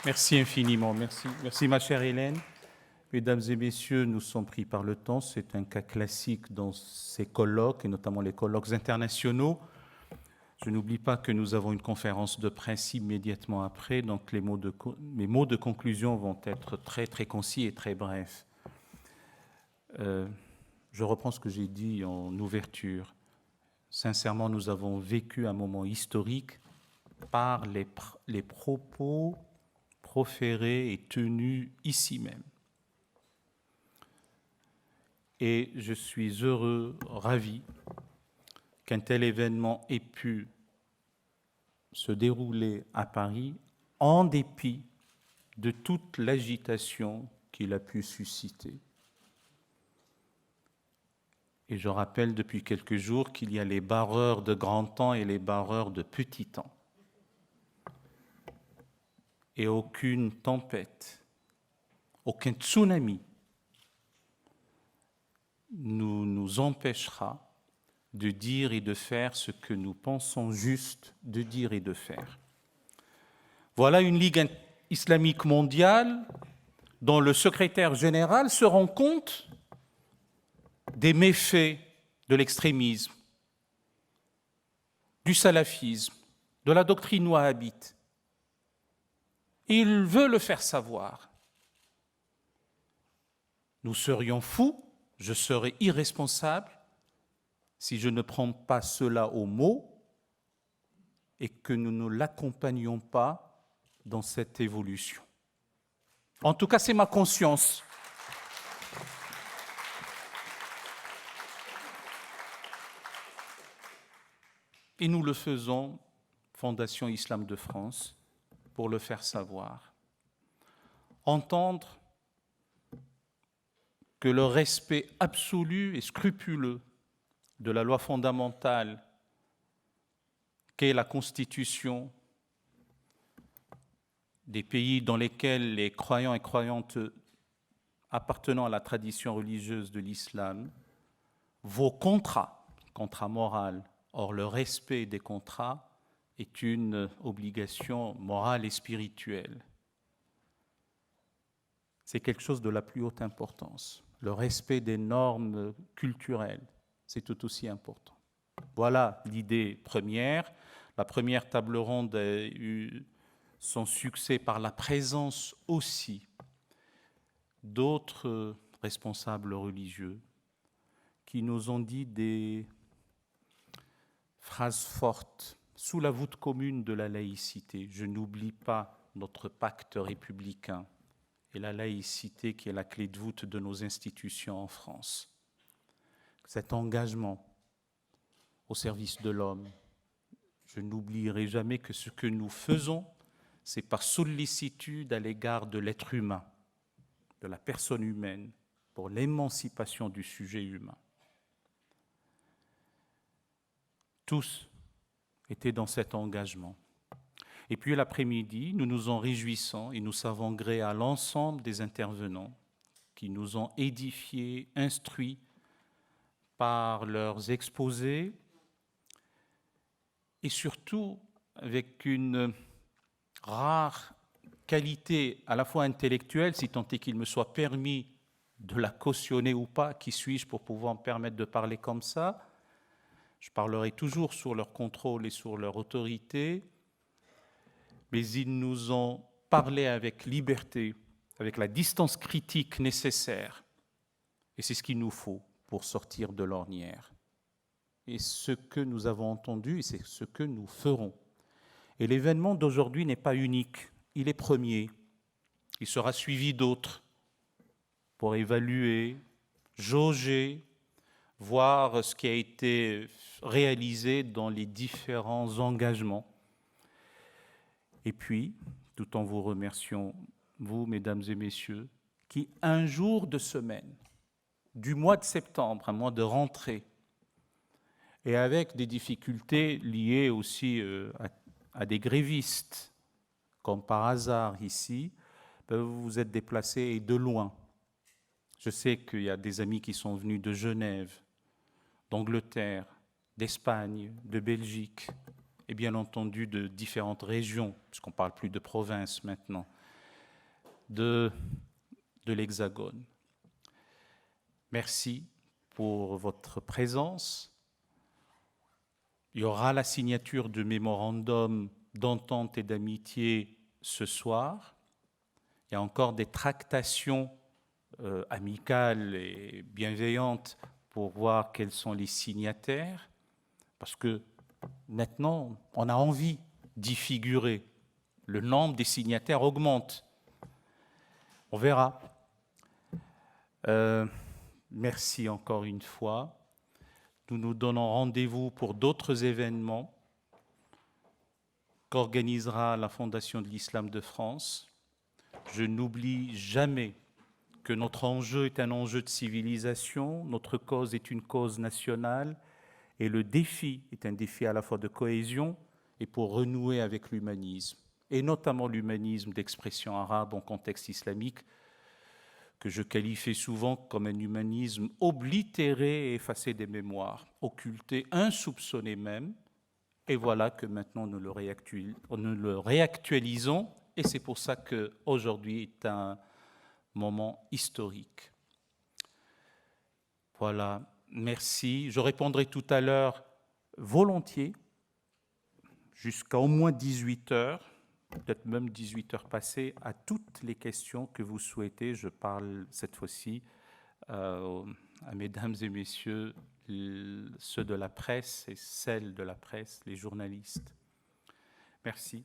Merci infiniment, merci. Merci ma chère Hélène. Mesdames et messieurs, nous sommes pris par le temps. C'est un cas classique dans ces colloques, et notamment les colloques internationaux. Je n'oublie pas que nous avons une conférence de presse immédiatement après, donc mes mots de conclusion vont être très, très concis et très brefs. Je reprends ce que j'ai dit en ouverture. Sincèrement, nous avons vécu un moment historique par les propos proférés et tenus ici même. Et je suis heureux, ravi qu'un tel événement ait pu se dérouler à Paris en dépit de toute l'agitation qu'il a pu susciter. Et je rappelle depuis quelques jours qu'il y a les barreurs de grand temps et les barreurs de petit temps. Et aucune tempête, aucun tsunami nous empêchera de dire et de faire ce que nous pensons juste de dire et de faire. Voilà une Ligue islamique mondiale dont le secrétaire général se rend compte des méfaits de l'extrémisme, du salafisme, de la doctrine wahhabite. Et il veut le faire savoir. Nous serions fous, je serais irresponsable si je ne prends pas cela au mot et que nous ne l'accompagnions pas dans cette évolution. En tout cas, c'est ma conscience. Et nous le faisons, Fondation Islam de France, pour le faire savoir. Entendre que le respect absolu et scrupuleux de la loi fondamentale qu'est la Constitution des pays dans lesquels les croyants et croyantes appartenant à la tradition religieuse de l'islam, vos contrats moraux. Or, le respect des contrats est une obligation morale et spirituelle. C'est quelque chose de la plus haute importance. Le respect des normes culturelles, c'est tout aussi important. Voilà l'idée première. La première table ronde a eu son succès par la présence aussi d'autres responsables religieux qui nous ont dit des phrases fortes sous la voûte commune de la laïcité. Je n'oublie pas notre pacte républicain et la laïcité qui est la clé de voûte de nos institutions en France. Cet engagement au service de l'homme, je n'oublierai jamais que ce que nous faisons, c'est par sollicitude à l'égard de l'être humain, de la personne humaine, pour l'émancipation du sujet humain. Tous étaient dans cet engagement. Et puis l'après-midi, nous nous en réjouissons et nous savons gré à l'ensemble des intervenants qui nous ont édifiés, instruits par leurs exposés et surtout avec une rare qualité à la fois intellectuelle, si tant est qu'il me soit permis de la cautionner ou pas, qui suis-je pour pouvoir me permettre de parler comme ça? Je parlerai toujours sur leur contrôle et sur leur autorité, mais ils nous ont parlé avec liberté, avec la distance critique nécessaire. Et c'est ce qu'il nous faut pour sortir de l'ornière. Et ce que nous avons entendu, c'est ce que nous ferons. Et l'événement d'aujourd'hui n'est pas unique, il est premier. Il sera suivi d'autres pour évaluer, jauger, voir ce qui a été réalisé dans les différents engagements. Et puis, tout en vous remerciant, vous, mesdames et messieurs, qui un jour de semaine, du mois de septembre, un mois de rentrée, et avec des difficultés liées aussi à des grévistes, comme par hasard ici, vous vous êtes déplacés et de loin. Je sais qu'il y a des amis qui sont venus de Genève, d'Angleterre, d'Espagne, de Belgique, et bien entendu de différentes régions, puisqu'on ne parle plus de province maintenant. de l'Hexagone. Merci pour votre présence. Il y aura la signature du mémorandum d'entente et d'amitié ce soir. Il y a encore des tractations amicales et bienveillantes pour voir quels sont les signataires, parce que maintenant, on a envie d'y figurer. Le nombre des signataires augmente. On verra. Merci encore une fois. Nous nous donnons rendez-vous pour d'autres événements qu'organisera la Fondation de l'Islam de France. Je n'oublie jamais que notre enjeu est un enjeu de civilisation, notre cause est une cause nationale, et le défi est un défi à la fois de cohésion et pour renouer avec l'humanisme, et notamment l'humanisme d'expression arabe en contexte islamique, que je qualifie souvent comme un humanisme oblitéré et effacé des mémoires, occulté, insoupçonné même, et voilà que maintenant nous le réactualisons, et c'est pour ça qu'aujourd'hui est un moment historique. Voilà, merci. Je répondrai tout à l'heure volontiers, jusqu'à au moins 18 heures, peut-être même 18 heures passées, à toutes les questions que vous souhaitez. Je parle cette fois-ci à mesdames et messieurs, ceux de la presse et celles de la presse, les journalistes. Merci.